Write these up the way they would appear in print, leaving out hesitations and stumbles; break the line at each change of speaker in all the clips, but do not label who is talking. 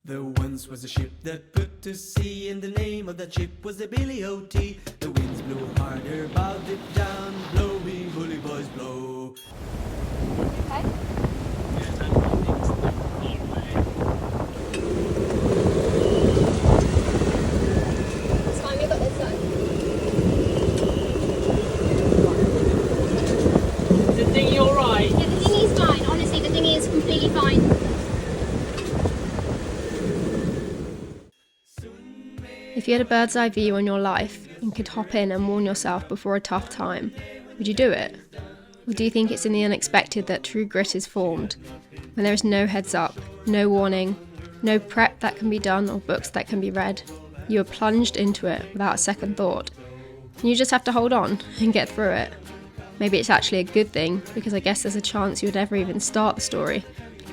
There once was a ship that put to sea, and the name of that ship was the Billy O.T. The winds blew harder, bowed it down, blow me bully boys blow.
Okay. It's fine, we've got this side.
Is the dinghy alright?
Yeah, the dinghy's fine. Honestly, the dinghy is completely fine.
If you had a bird's eye view on your life and could hop in and warn yourself before a tough time, would you do it? Or do you think it's in the unexpected that true grit is formed? When there is no heads up, no warning, no prep that can be done or books that can be read, you are plunged into it without a second thought. And you just have to hold on and get through it. Maybe it's actually a good thing, because I guess there's a chance you would never even start the story,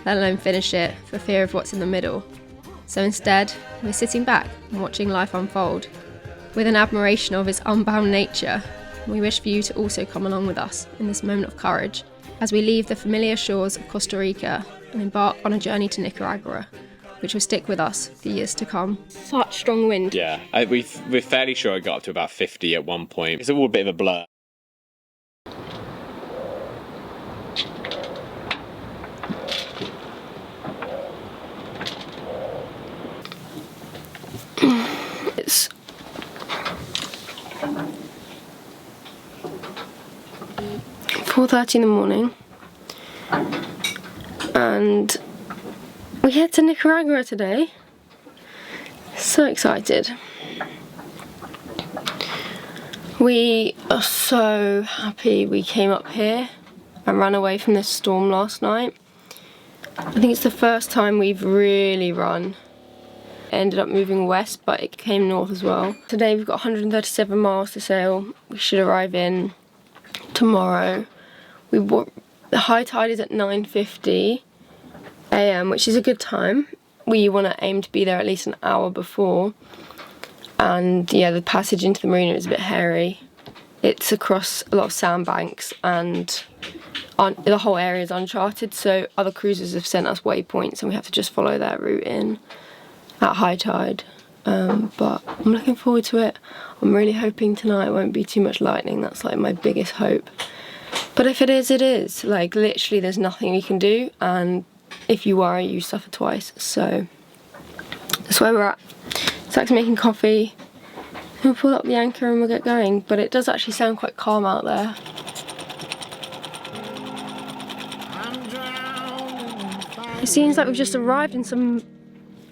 let alone finish it, for fear of what's in the middle. So instead, we're sitting back and watching life unfold. With an admiration of its unbound nature, we wish for you to also come along with us in this moment of courage as we leave the familiar shores of Costa Rica and embark on a journey to Nicuagura, which will stick with us for years to come. Such strong wind.
Yeah, we're fairly sure it got up to about 50 at one point. It's all a bit of a blur.
It's 4:30 in the morning and we head to Nicuagura today. So excited. We are so happy we came up here and ran away from this storm last night. I think it's the first time we've really run. It ended up moving west, but it came north as well. Today we've got 137 miles to sail. We should arrive in tomorrow. The high tide is at 9:50 AM, which is a good time. We want to aim to be there at least an hour before. And yeah, the passage into the marina is a bit hairy. It's across a lot of sandbanks and the whole area is uncharted, so other cruisers have sent us waypoints and we have to just follow their route in at high tide. But I'm looking forward to it. I'm really hoping tonight won't be too much lightning. That's like my biggest hope. But if it is, it is. Like literally there's nothing we can do, and if you worry, you suffer twice. So that's where we're at. Zach's making coffee. We'll pull up the anchor and we'll get going. But it does actually sound quite calm out there. It seems like we've just arrived in some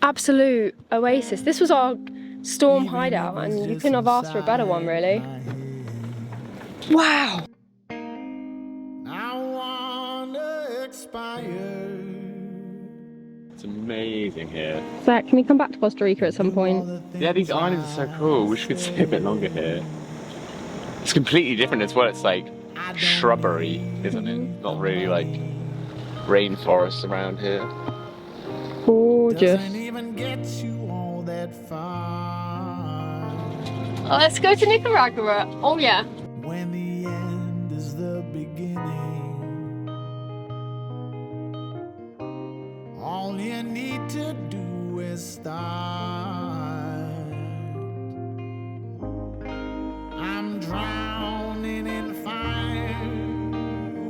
absolute oasis. This was our storm hideout and you couldn't have asked for a better one, really. Wow!
It's amazing here.
Zach, can we come back to Costa Rica at some point?
Yeah, these islands are so cool. Wish we could stay a bit longer here. It's completely different as well. It's like shrubbery, isn't it? Not really like rainforest around here.
Gorgeous. Oh, let's go to Nicuagura. Oh yeah.
When the end is the beginning, all you need to do is start. I'm drowning in fire.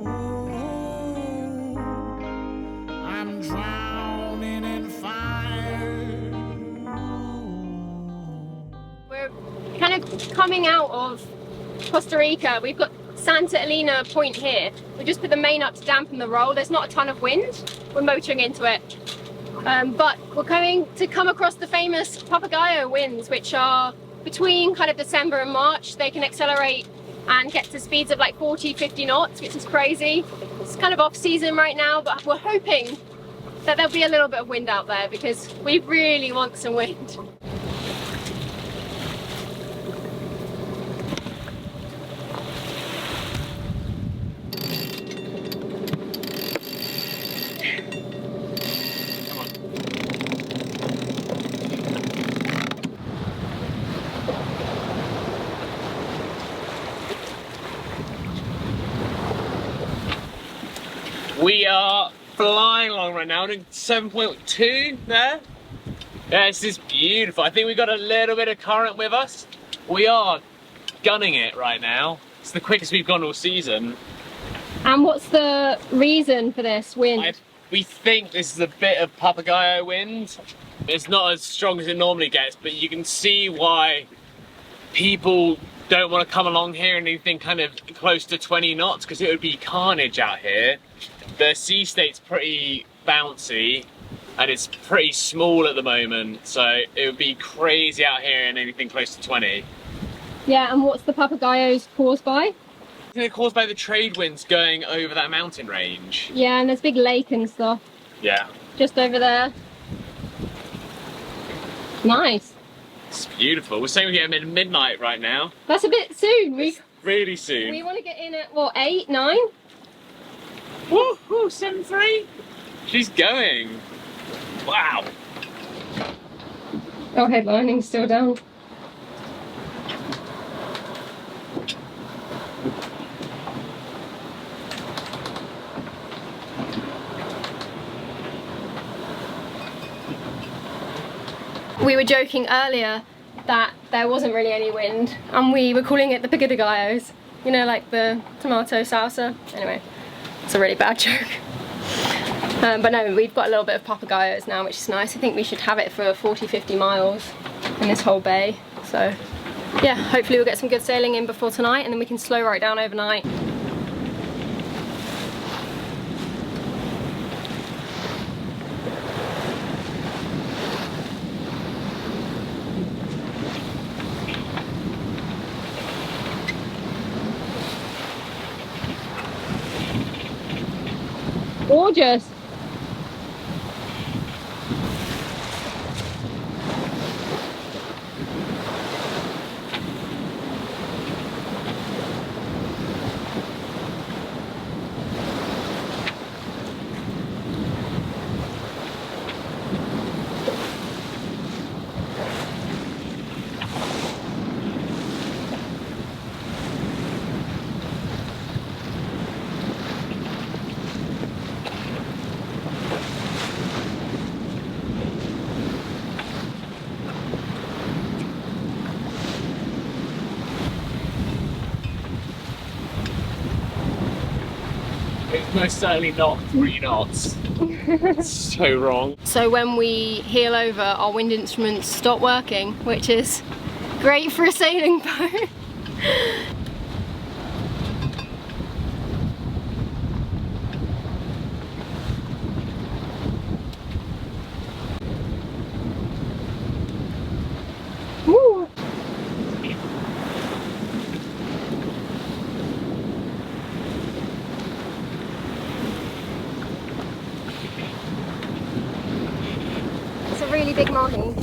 Ooh, I'm drowning in fire.
We're kind of coming out of Costa Rica. We've got Santa Elena Point here. We just put the main up to dampen the roll. There's not a ton of wind. We're motoring into it. But we're going to come across the famous Papagayo winds, which are between kind of December and March. They can accelerate and get to speeds of like 40, 50 knots, which is crazy. It's kind of off season right now, but we're hoping that there'll be a little bit of wind out there because we really want some wind.
We are flying along right now, doing 7.2 there. Yeah, this is beautiful. I think we've got a little bit of current with us. We are gunning it right now. It's the quickest we've gone all season.
And what's the reason for this wind?
We think this is a bit of Papagayo wind. It's not as strong as it normally gets, but you can see why people don't want to come along here and anything kind of close to 20 knots, because it would be carnage out here. The sea state's pretty bouncy and it's pretty small at the moment, so it would be crazy out here in anything close to 20.
Yeah, and what's the Papagayos caused by?
I think they're caused by the trade winds going over that mountain range.
Yeah, and there's a big lake and stuff.
Yeah.
Just over there. Nice.
It's beautiful. We're saying we get at midnight right now.
That's a bit soon.
It's really soon.
We want to get in at, what, 8, 9?
Woo, 7-3. She's going. Wow.
Oh, headlining's still down.
We were joking earlier that there wasn't really any wind and we were calling it the Papagayos. You know, like the tomato salsa. Anyway, it's a really bad joke. But no, we've got a little bit of Papagayos now, which is nice. I think we should have it for 40-50 miles in this whole bay. So yeah, hopefully we'll get some good sailing in before tonight and then we can slow right down overnight.
Gorgeous.
It's most certainly not 3 knots. It's so wrong.
So when we heel over, our wind instruments stop working, which is great for a sailing boat.
Woo.
It's a really big mahi.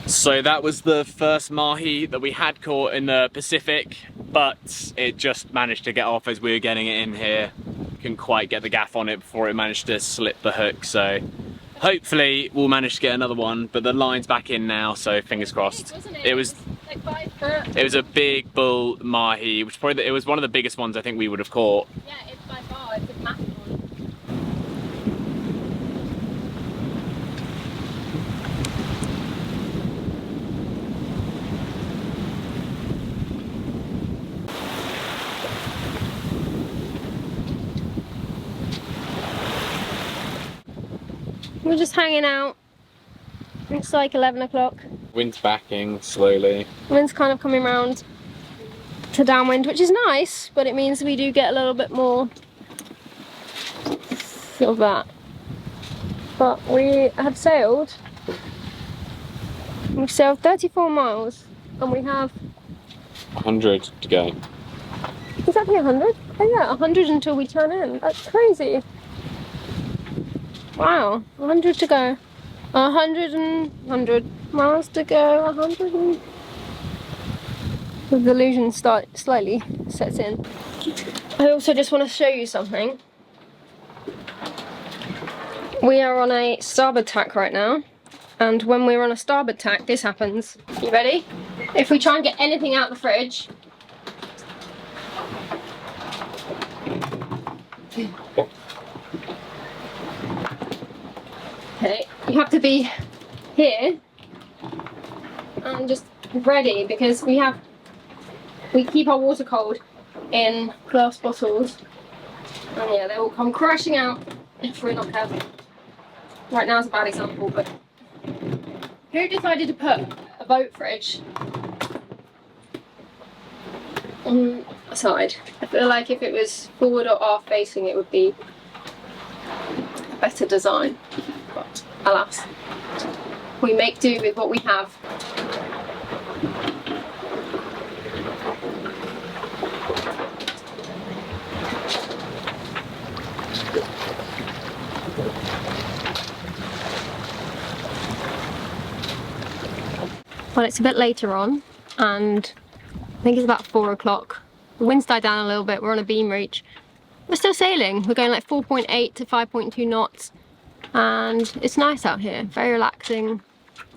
So that was the first mahi that we had caught in the Pacific, but it just managed to get off as we were getting it in here. Couldn't quite get the gaff on it before it managed to slip the hook, so hopefully we'll manage to get another one, but the line's back in now, so fingers crossed. It was
like 5 foot.
It was a big bull mahi, which probably it was one of the biggest ones I think we would have caught.
Yeah, it's by far, it's a massive one.
We're just hanging out. It's like 11 o'clock.
Wind's backing slowly.
Wind's kind of coming round to downwind, which is nice, but it means we do get a little bit more of that. But we have sailed. We've sailed 34 miles and we have
100 to go.
exactly 100. Oh yeah, 100 until we turn in. That's crazy. Wow, 100 to go. 100 miles to go. 100 and... The delusion slightly sets in. I also just want to show you something. We are on a starboard tack right now, and when we're on a starboard tack, this happens. You ready? If we try and get anything out of the fridge. Okay, you have to be
here and just ready, because we keep our water cold in glass bottles, and yeah, they will come crashing out if we're not careful. Right now is a bad example, but who decided to put a boat fridge on a side? I feel like if it was forward or aft facing, it would be a better design, but alas, we make do with what we have. Well, it's a bit later on, and I think it's about 4 o'clock. The wind's died down a little bit, we're on a beam reach. We're still sailing, we're going like 4.8 to 5.2 knots, and it's nice out here, very relaxing.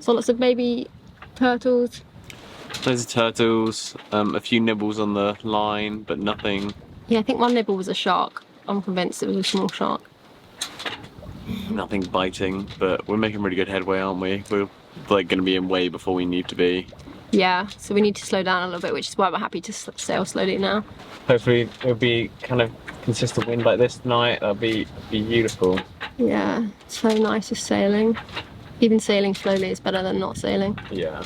Saw lots of baby turtles.
There's turtles, a few nibbles on the line, but nothing.
Yeah, I think one nibble was a shark. I'm convinced it was a small shark.
Nothing biting, but we're making really good headway, aren't we? We're like going to be in way before we need to be.
Yeah, so we need to slow down a little bit, which is why we're happy to sail slowly now.
Hopefully it'll be kind of consistent wind like this tonight. That'll be beautiful.
Yeah, so nice just sailing. Even sailing slowly is better than not sailing.
Yeah.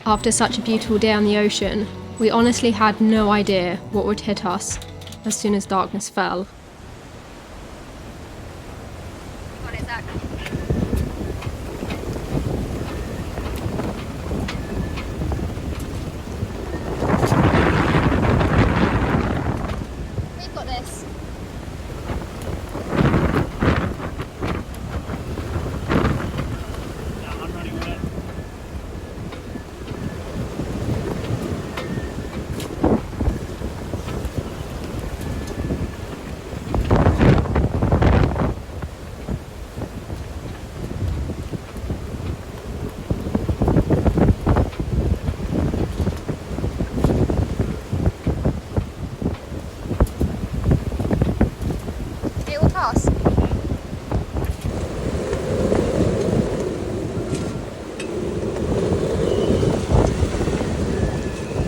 After such a beautiful day on the ocean, we honestly had no idea what would hit us as soon as darkness fell. Got it, Zach. We've got this.
I'm running with it.
It will pass.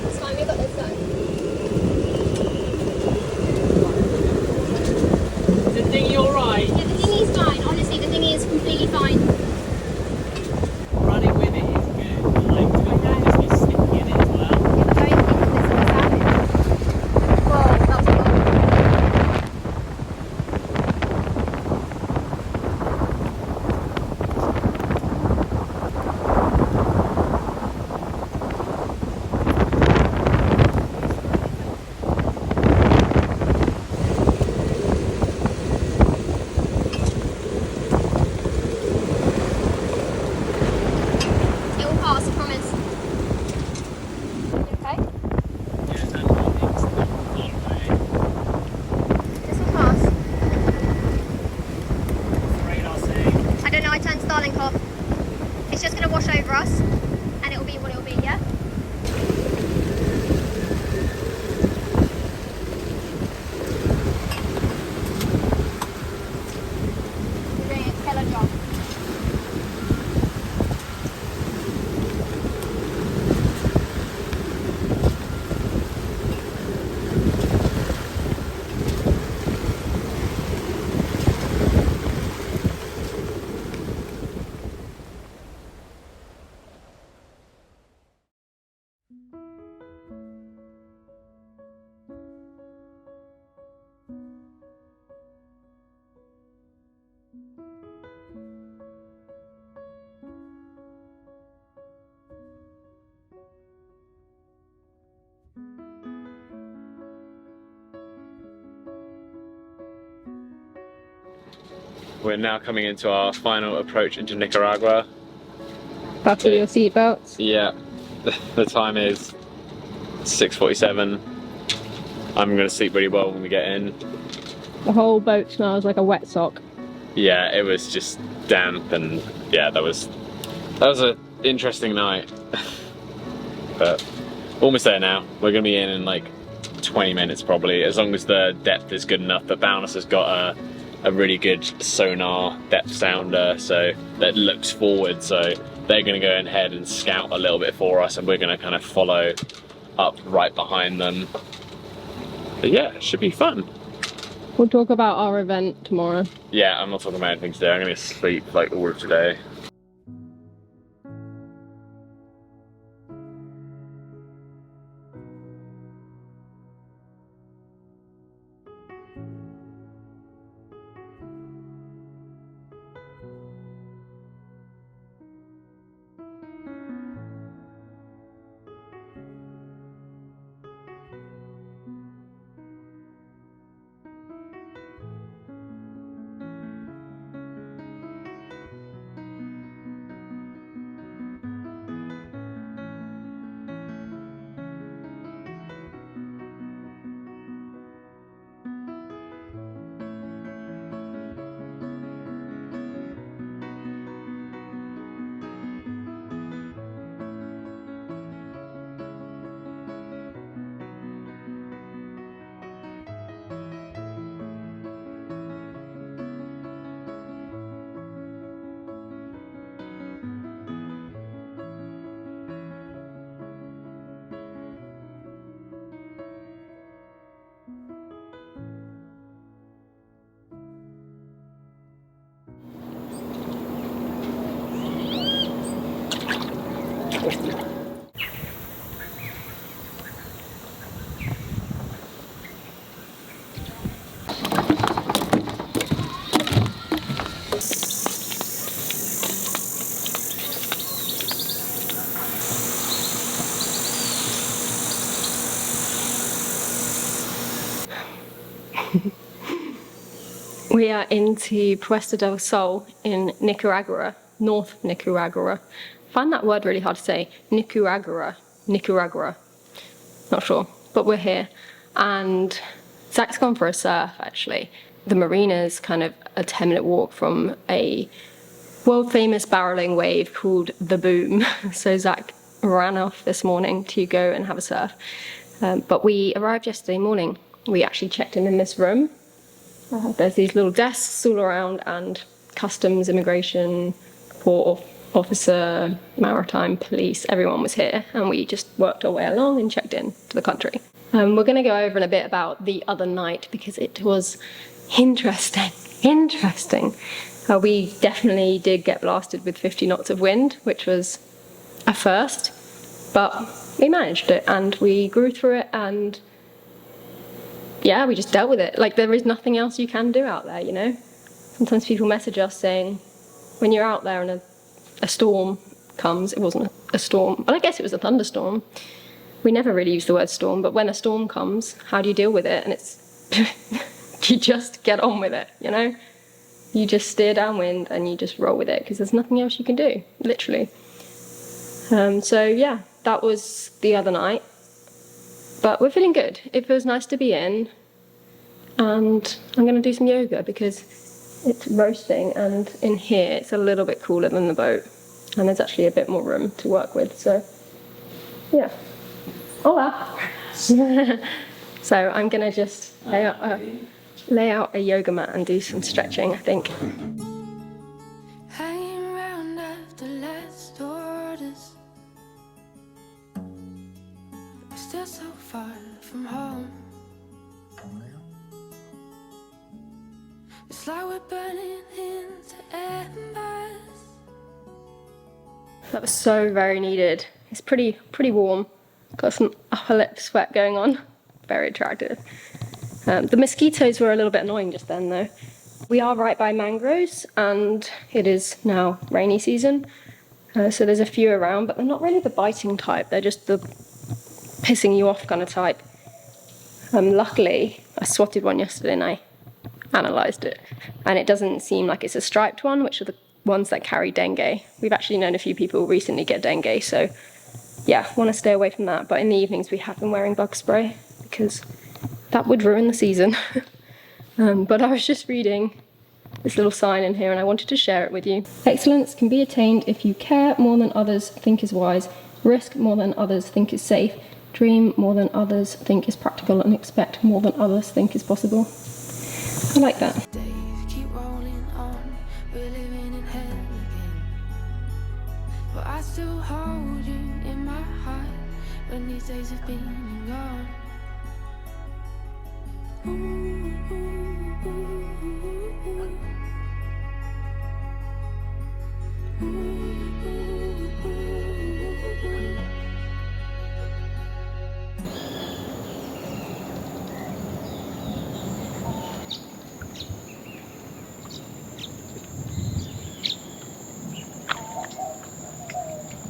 It's fine, we've got this done.
Is the dinghy alright?
Yeah, the dinghy's fine. Honestly, the dinghy is completely fine.
Running with it is good. Like, to just be sticking in it as well.
Yeah, but don't think this is happening. Whoa, that was a lot. It will pass, I promise. Okay?
Yeah, that's what
This will pass.
radar saying.
I don't know, I turned Starlink off. It's just going to wash over us, and it'll be what it'll be, yeah? You're doing a killer job.
we're now coming into our final approach into Nicuagura.
Buckle your seatbelts.
Yeah, the time is 6:47. I'm gonna sleep really well when we get in.
The whole boat smells like a wet sock.
Yeah, it was just damp, and yeah, that was an interesting night. But almost there now. We're gonna be in like 20 minutes probably, as long as the depth is good enough. But Boundless has got a really good sonar depth sounder, so that looks forward, so they're going to go ahead and scout a little bit for us, and we're going to kind of follow up right behind them. But yeah, it should be fun.
We'll talk about our event tomorrow.
Yeah, I'm not talking about anything today. I'm going to sleep like all of today.
We are into Puesta del Sol in Nicuagura, North Nicuagura. I find that word really hard to say. Nicuagura. Not sure, but we're here. And Zach's gone for a surf, actually. The marina's kind of a 10-minute walk from a world-famous barreling wave called the Boom. So Zach ran off this morning to go and have a surf. But we arrived yesterday morning. We actually checked in this room. There's these little desks all around, and customs, immigration, port officer, maritime, police, everyone was here, and we just worked our way along and checked in to the country. We're going to go over in a bit about the other night because it was interesting. We definitely did get blasted with 50 knots of wind, which was a first, but we managed it and we grew through it, and yeah, we just dealt with it. Like, there is nothing else you can do out there, you know? Sometimes people message us saying, when you're out there and a storm comes, it wasn't a storm, but I guess it was a thunderstorm. We never really use the word storm, but when a storm comes, how do you deal with it? And it's, you just get on with it, you know? You just steer downwind and you just roll with it, because there's nothing else you can do, literally. So yeah, that was the other night. But we're feeling good. It feels nice to be in, and I'm going to do some yoga because it's roasting, and in here it's a little bit cooler than the boat, and there's actually a bit more room to work with, so yeah. Hola! So I'm going to just lay out a yoga mat and do some stretching, I think.
Hanging around after last orders, we're still so far from home. It's like we're burning into embers.
That was so very needed. It's pretty warm. Got some upper lip sweat going on. Very attractive. The mosquitoes were a little bit annoying just then though. We are right by mangroves, and it is now rainy season. So there's a few around, but they're not really the biting type. They're just the pissing you off kind of type. Luckily, I swatted one yesterday and I analysed it, and it doesn't seem like it's a striped one, which are the ones that carry dengue. We've actually known a few people recently get dengue, so yeah, want to stay away from that. But in the evenings we have been wearing bug spray because that would ruin the season. But I was just reading this little sign in here and I wanted to share it with you. Excellence can be attained if you care more than others think is wise, risk more than others think is safe, dream more than others think is practical, and expect more than others think is possible. I like that.
Days keep rolling on, we're living in hell again. But I still hold you in my heart when these days have been and gone. Ooh, ooh, ooh, ooh. Ooh, ooh, ooh, ooh.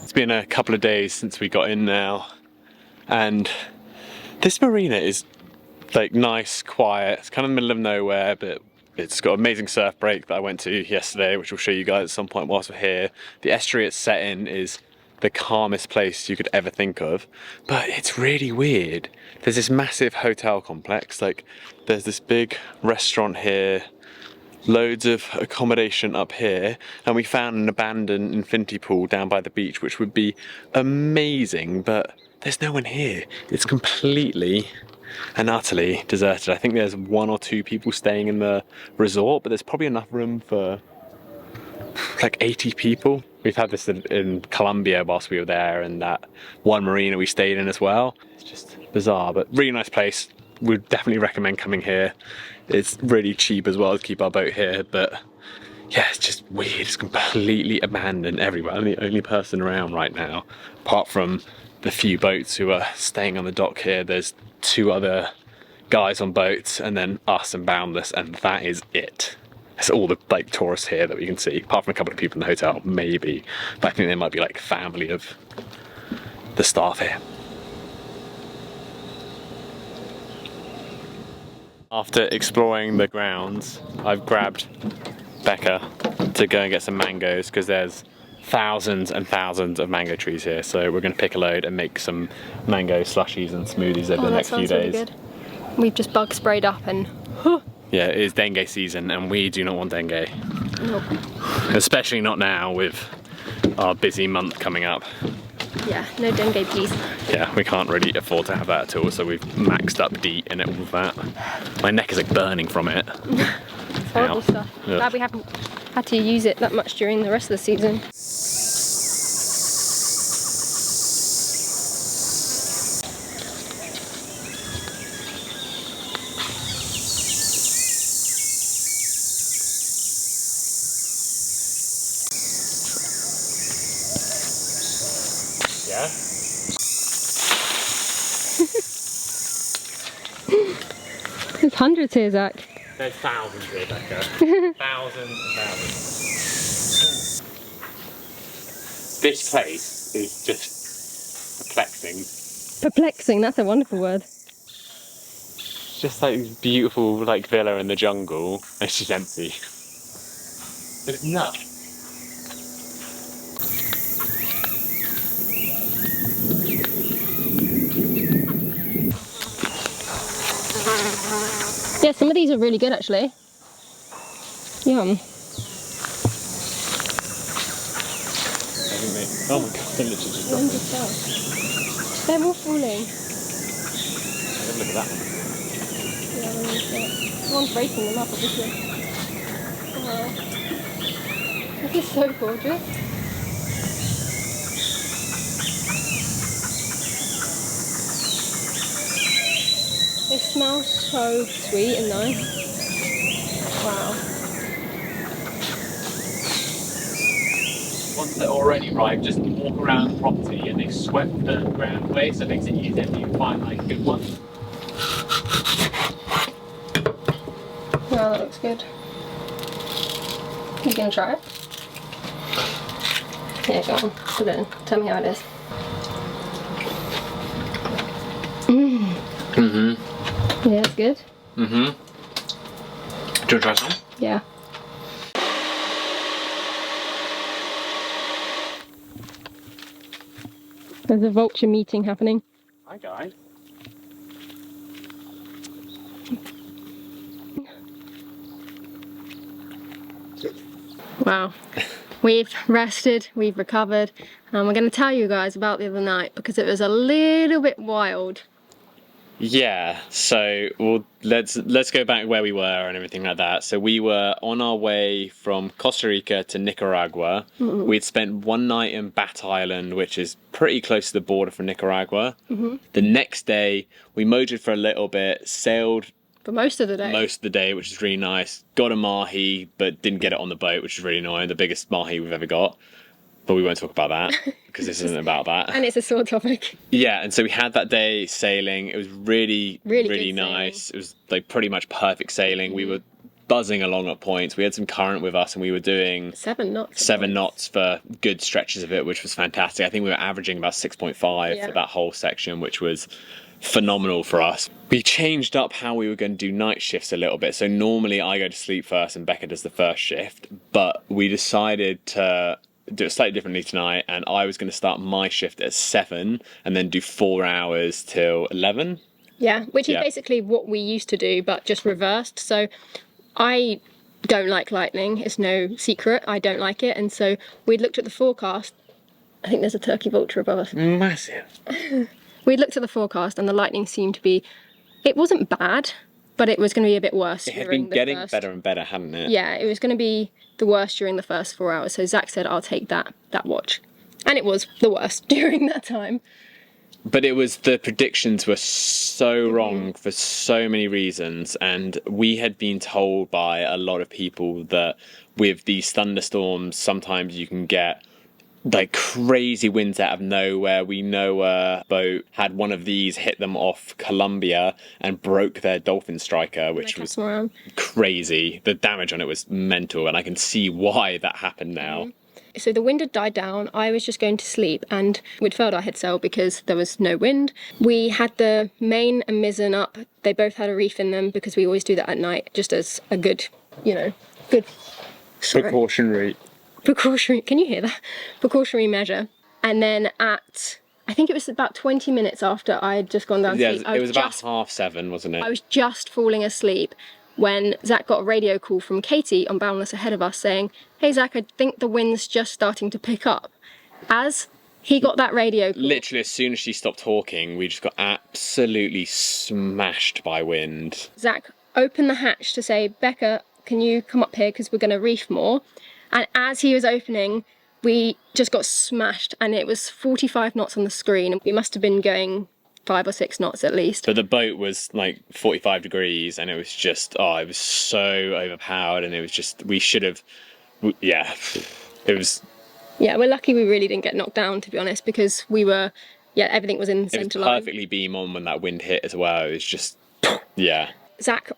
It's been a couple of days since we got in now, and this marina is like nice, quiet. It's kind of in the middle of nowhere, but it's got an amazing surf break that I went to yesterday, which we'll show you guys at some point whilst we're here. The estuary it's set in is the calmest place you could ever think of, but it's really weird. There's this massive hotel complex, like there's this big restaurant here, loads of accommodation up here, and we found an abandoned infinity pool down by the beach, which would be amazing, but there's no one here. It's completely and utterly deserted. I think there's 1 or 2 people staying in the resort, but there's probably enough room for like 80 people. We've had this in Colombia whilst we were there, and that one marina we stayed in as well. It's just bizarre, but really nice place. Would definitely recommend coming here. It's really cheap as well to keep our boat here, but yeah, it's just weird. It's completely abandoned everywhere. I'm the only person around right now, apart from the few boats who are staying on the dock here. There's 2 other guys on boats, and then us and Boundless, and that is it. It's all the like tourists here that we can see, apart from a couple of people in the hotel, maybe. But I think they might be like family of the staff here. After exploring the grounds, I've grabbed Becca to go and get some mangoes, because there's thousands and thousands of mango trees here. So we're going to pick a load and make some mango slushies and smoothies over the next few days. Really good.
We've just bug sprayed up and
yeah, it is dengue season, and we do not want dengue.
Nope.
Especially not now with our busy month coming up.
Yeah, no dengue please.
Yeah, we can't really afford to have that at all, so we've maxed up DEET and all of that. My neck is like burning from it.
It's horrible stuff.
Yeah.
Glad we haven't had to use it that much during the rest of the season.
Yeah?
There's hundreds here, Zach.
There's thousands here, Becca. Thousands and thousands. This place is just perplexing.
Perplexing, that's a wonderful word.
It's just like this beautiful like villa in the jungle, and it's just empty. But it's nuts.
Yeah, some of these are really good actually. Yum.
Oh my god, they literally just dropped it.
They're all falling.
Have a look at that one.
Yeah, they're really good. Someone's breaking them up, obviously. Wow. This is so gorgeous. They smell so sweet and nice. Wow.
Once they're already ripe, just walk around the property and they swept the ground away, so it makes it easier for you to find like good ones.
Wow, that looks good. You gonna try it? Yeah, go on. Put it in. Tell me how it is. Yeah, it's good.
Do you want to try some?
Yeah. There's a vulture meeting happening.
Hi guys.
Wow. We've rested, we've recovered, and we're going to tell you guys about the other night because it was a little bit wild.
Yeah, so let's go back where we were and everything like that. So we were on our way from Costa Rica to Nicaragua. We'd spent one night in Bat Island, which is pretty close to the border from Nicaragua. The next day, we motored for a little bit, sailed
For most of the day.
which is really nice. Got a mahi, but didn't get it on the boat, which is really annoying. The biggest mahi we've ever got. But we won't talk about that because this isn't about that.
And it's a sore topic.
Yeah, and so we had that day sailing. It was really
good
nice. It was like pretty much perfect sailing. We were buzzing along at points. We had some current with us and we were doing
7 knots.
7 knots for good stretches of it, which was fantastic. I think we were averaging about 6.5 for that whole section, which was phenomenal for us. We changed up how we were going to do night shifts a little bit. So normally I go to sleep first and Becca does the first shift, but we decided to do it slightly differently tonight, and I was going to start my shift at 7 and then do 4 hours till 11.
Yeah, which is basically what we used to do, but just reversed. So I don't like lightning. It's no secret. I don't like it. And so we looked at the forecast. I think there's a turkey vulture above us.
Massive.
We looked at the forecast and the lightning seemed to be, it wasn't bad, but it was going to be a bit worse.
It had been getting better and better, hadn't it?
Yeah, it was going to be the worst during the first 4 hours. So Zach said, I'll take that watch. And it was the worst during that time.
But it was, the predictions were so wrong for so many reasons, and we had been told by a lot of people that with these thunderstorms, sometimes you can get like crazy winds out of nowhere. We know a boat had one of these hit them off Colombia and broke their dolphin striker, which was crazy. The damage on it was mental, and I can see why that happened now.
So the wind had died down. I was just going to sleep, and we'd furled our headsail because there was no wind. We had the main and mizzen up. They both had a reef in them because we always do that at night, just as a good,
Precautionary.
Can you hear that? Precautionary measure. And then at, I think it was about 20 minutes after I had just gone down to sleep.
It was about 7:30, wasn't it?
I was just falling asleep when Zach got a radio call from Katie on Boundless ahead of us saying, hey Zach, I think the wind's just starting to pick up. As he got that radio call,
literally as soon as she stopped talking, we just got absolutely smashed by wind.
Zach opened the hatch to say, Becca, can you come up here because we're going to reef more? And as he was opening, we just got smashed, and it was 45 knots on the screen. We must have been going 5 or 6 knots at least.
But the boat was like 45 degrees, and it was just, it was so overpowered, and it was just, it was...
Yeah, we're lucky we really didn't get knocked down, to be honest, because we were, everything was in the centre line.
It was perfectly beam on when that wind hit as well. It was just,
Zach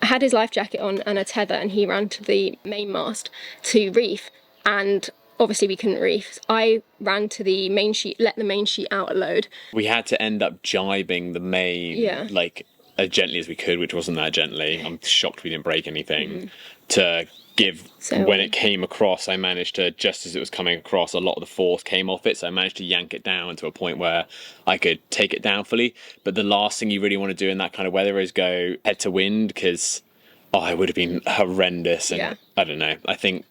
had his life jacket on and a tether, and he ran to the mainmast to reef, and obviously we couldn't reef. I ran to the main sheet, let the main sheet out a load.
We had to end up jibing the main, like, as gently as we could, which wasn't that gently. I'm shocked we didn't break anything. To give, when it came across, I managed to, just as it was coming across, a lot of the force came off it, so I managed to yank it down to a point where I could take it down fully. But the last thing you really want to do in that kind of weather is go head to wind, because it would have been horrendous. And I don't know, I think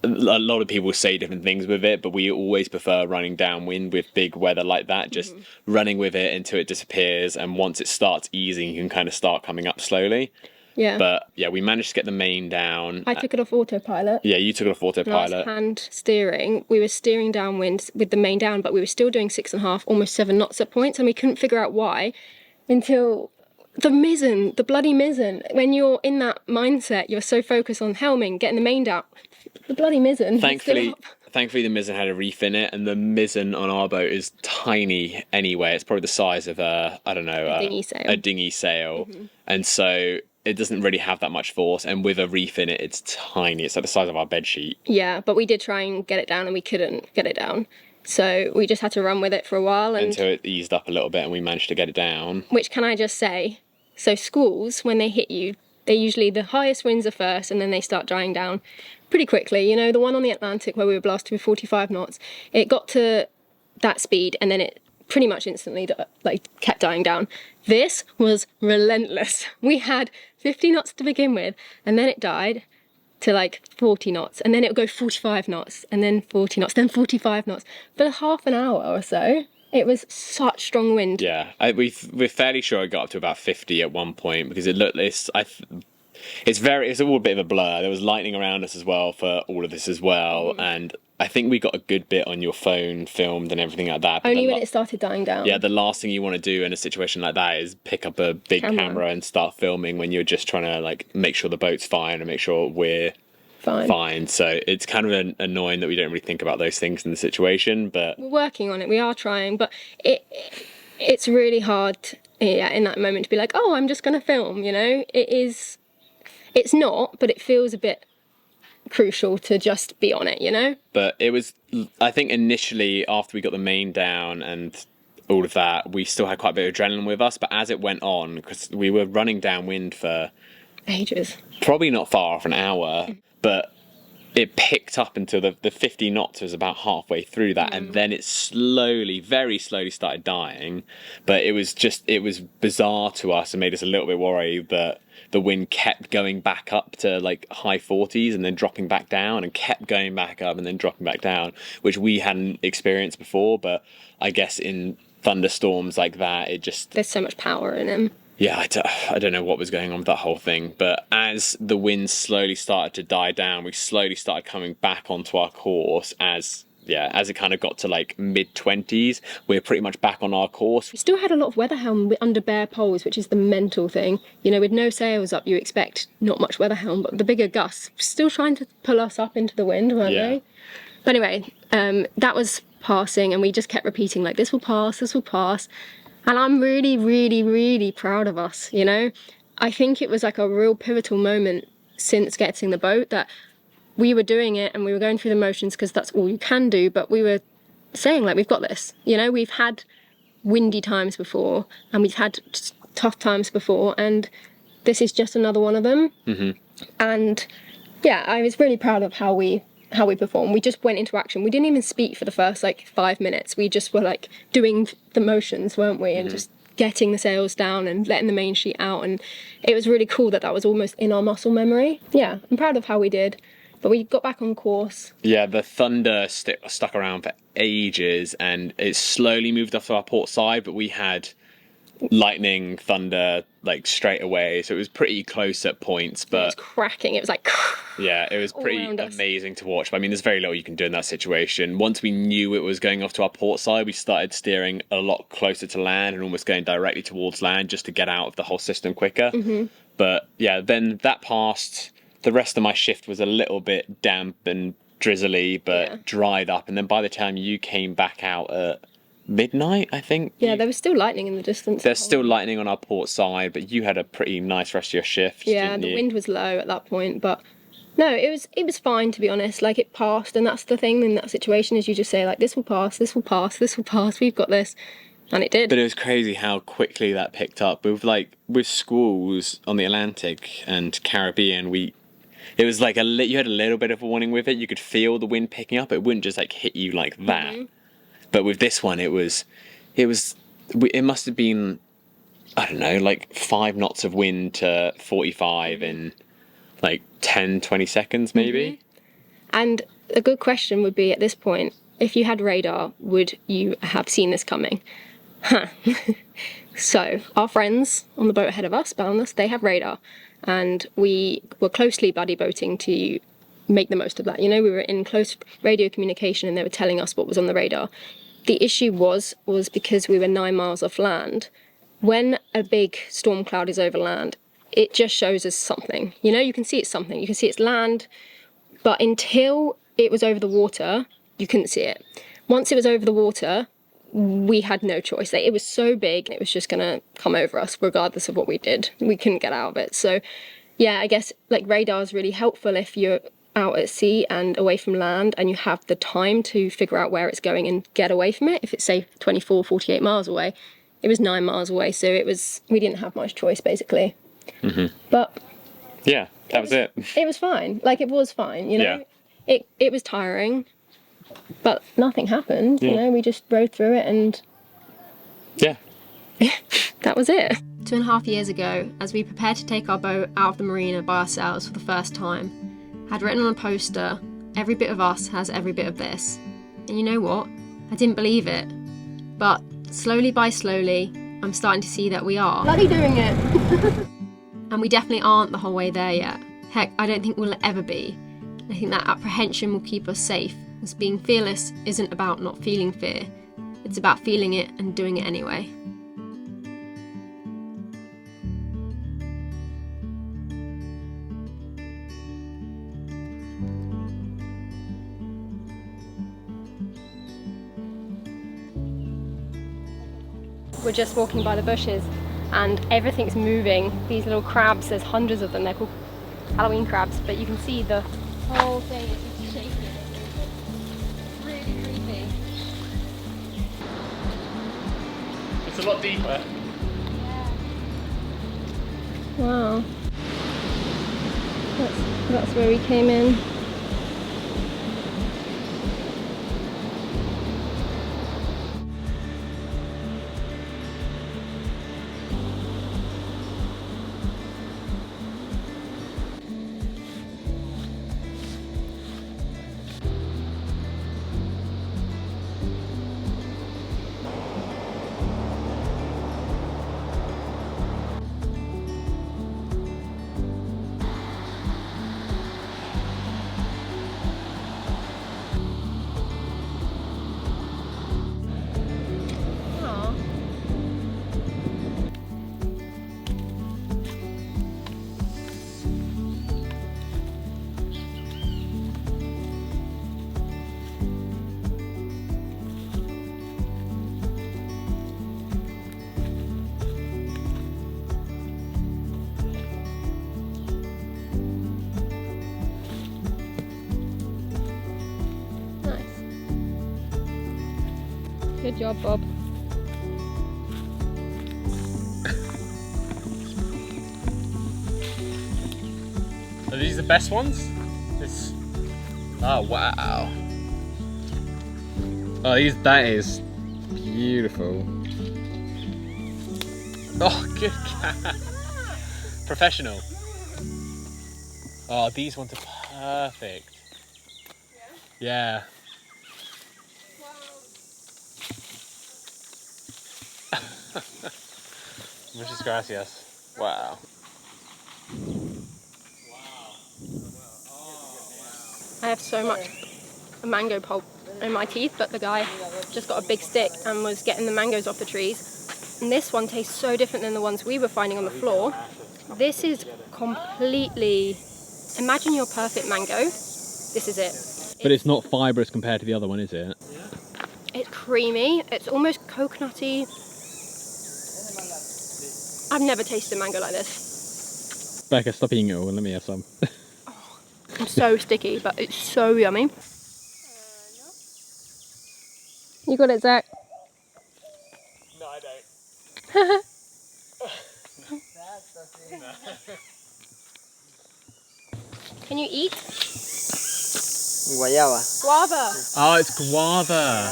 a lot of people say different things with it, but we always prefer running downwind with big weather like that, just running with it until it disappears, and once it starts easing you can kind of start coming up slowly. But we managed to get the main down.
I took it off autopilot.
Yeah, you took it off autopilot.
I was hand steering. We were steering downwind with the main down, but we were still doing 6.5, almost 7 knots at points, and we couldn't figure out why until the mizzen, the bloody mizzen. When you're in that mindset, you're so focused on helming, getting the main down. The bloody mizzen.
Thankfully the mizzen had a reef in it, and the mizzen on our boat is tiny anyway. It's probably the size of a dinghy sail. And so it doesn't really have that much force, and with a reef in it, it's tiny. It's like the size of our bed sheet.
Yeah, but we did try and get it down, and we couldn't get it down. So we just had to run with it for a while.
Until it eased up a little bit, and we managed to get it down.
Which, can I just say, so squalls, when they hit you,
They usually, the highest winds are first and then they start dying down pretty quickly. You know, the one on the Atlantic where we were blasting with 45 knots, it got to that speed and then it pretty much instantly like kept dying down. This was relentless. We had 50 knots to begin with and then it died to like 40 knots and then it would go 45 knots and then 40 knots, then 45 knots for half an hour or so. It was such strong wind.
Yeah, we're fairly sure it got up to about 50 at one point because it looked it's all a bit of a blur. There was lightning around us as well for all of this as well, and I think we got a good bit on your phone filmed and everything like that.
Only when it started dying down.
Yeah, the last thing you want to do in a situation like that is pick up a big camera and start filming when you're just trying to like make sure the boat's fine and make sure we're fine. So it's kind of annoying that we don't really think about those things in the situation, but
we're working on it. We are trying, but it's really hard in that moment to be like, oh, I'm just going to film, you know? It's not, but it feels a bit crucial to just be on it, you know?
But it was, I think initially after we got the main down and all of that, we still had quite a bit of adrenaline with us, but as it went on, because we were running downwind for
ages,
probably not far off an hour, but it picked up until the 50 knots was about halfway through that, and then it slowly, very slowly started dying. But it was bizarre to us and made us a little bit worried that the wind kept going back up to like high 40s and then dropping back down, and kept going back up and then dropping back down, which we hadn't experienced before. But I guess in thunderstorms like that, there's
so much power in them.
Yeah, I don't know what was going on with that whole thing, but as the wind slowly started to die down, we slowly started coming back onto our course as it kind of got to like mid-20s, we're pretty much back on our course.
We still had a lot of weather helm under bare poles, which is the mental thing. You know, with no sails up, you expect not much weather helm, but the bigger gusts still trying to pull us up into the wind, weren't they? But anyway, that was passing, and we just kept repeating, like, this will pass, this will pass. And I'm really, really, really proud of us, you know? I think it was like a real pivotal moment since getting the boat that we were doing it and we were going through the motions because that's all you can do, but we were saying, like, we've got this. You know, we've had windy times before and we've had tough times before, and this is just another one of them. And yeah, I was really proud of how we performed. We just went into action. We didn't even speak for the first like 5 minutes. We just were like doing the motions, weren't we? And just getting the sails down and letting the main sheet out. And it was really cool that was almost in our muscle memory. Yeah, I'm proud of how we did. But we got back on course.
Yeah, the thunder stuck around for ages and it slowly moved off to our port side, but we had lightning, thunder, like straight away, so it was pretty close at points, but
it was cracking. It was like
yeah, it was pretty amazing to watch. But I mean, there's very little you can do in that situation. Once we knew it was going off to our port side, we started steering a lot closer to land and almost going directly towards land just to get out of the whole system quicker. But yeah, then that passed. The rest of my shift was a little bit damp and drizzly, but dried up, and then by the time you came back out at midnight, I think. Yeah,
there was still lightning in the distance.
There's still lightning on our port side, but you had a pretty nice rest of your shift.
Yeah, the wind was low at that point, but no, it was fine, to be honest. Like, it passed, and that's the thing in that situation, is you just say, like, this will pass, this will pass, this will pass, we've got this. And it did.
But it was crazy how quickly that picked up. With squalls on the Atlantic and Caribbean, it was like you had a little bit of a warning with it. You could feel the wind picking up. It wouldn't just like hit you like that. But with this one, it must have been, I don't know, like 5 knots of wind to 45 in like 10, 20 seconds maybe.
And a good question would be at this point, if you had radar, would you have seen this coming? So our friends on the boat ahead of us, bound us, they have radar. And we were closely buddy boating to make the most of that. You know, we were in close radio communication and they were telling us what was on the radar. The issue was because we were 9 miles off land. When a big storm cloud is over land, it just shows us something. You know, you can see it's something. You can see it's land. But until it was over the water, you couldn't see it. Once it was over the water, we had no choice. Like, it was so big, it was just gonna come over us regardless of what we did. We couldn't get out of it. So yeah, I guess like radar is really helpful if you're out at sea and away from land and you have the time to figure out where it's going and get away from it. If it's say 24, 48 miles away, it was 9 miles away, so we didn't have much choice basically. But
Yeah, that was it.
It was fine. Like, it was fine, you know?
Yeah.
It was tiring, but nothing happened, you
Yeah.
know? We just rode through it and
Yeah.
that was it. 2.5 years ago, as we prepared to take our boat out of the marina by ourselves for the first time, I had written on a poster, "Every bit of us has every bit of this." And you know what? I didn't believe it. But slowly by slowly, I'm starting to see that we are. Bloody doing it! And we definitely aren't the whole way there yet. Heck, I don't think we'll ever be. I think that apprehension will keep us safe, as being fearless isn't about not feeling fear. It's about feeling it and doing it anyway. We're just walking by the bushes and everything's moving. These little crabs, there's hundreds of them, they're called Halloween crabs, but you can see the whole thing is just shaking. It's really creepy.
It's a lot deeper.
Wow. That's where we came in. Good job, Bob.
Are these the best ones? This. Oh wow. Oh, that is beautiful. Oh, good cat. Professional. Oh, these ones are perfect. Yeah. Muchas gracias. Wow.
I have so much mango pulp in my teeth, but the guy just got a big stick and was getting the mangoes off the trees. And this one tastes so different than the ones we were finding on the floor. This is completely... Imagine your perfect mango. This is it.
But it's not fibrous compared to the other one, is it?
It's creamy. It's almost coconutty. I've never tasted mango like this.
Becca, stop eating it all and let me have some.
It's so sticky, but it's so yummy. You got it, Zach?
No, I don't.
Can you eat?
Guayaba.
Guava.
Oh, it's guava.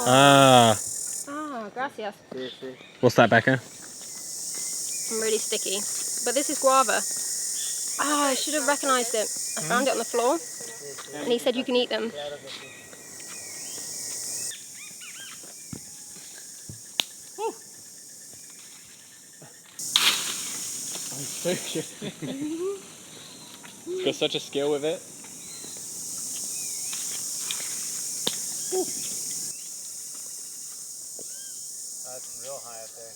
Ah,
Ah.
gracias.
Sí, sí.
What's that, Becca?
I'm really sticky. But this is guava. Ah, I should have recognised it. I found it on the floor, and he said you can eat them.
Got such a skill with it. That's real high up there.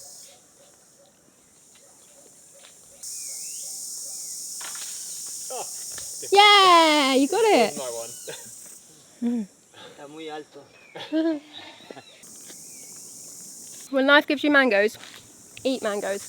Yeah, you got it.
My one.
Está muy alto.
When life gives you mangoes, eat mangoes.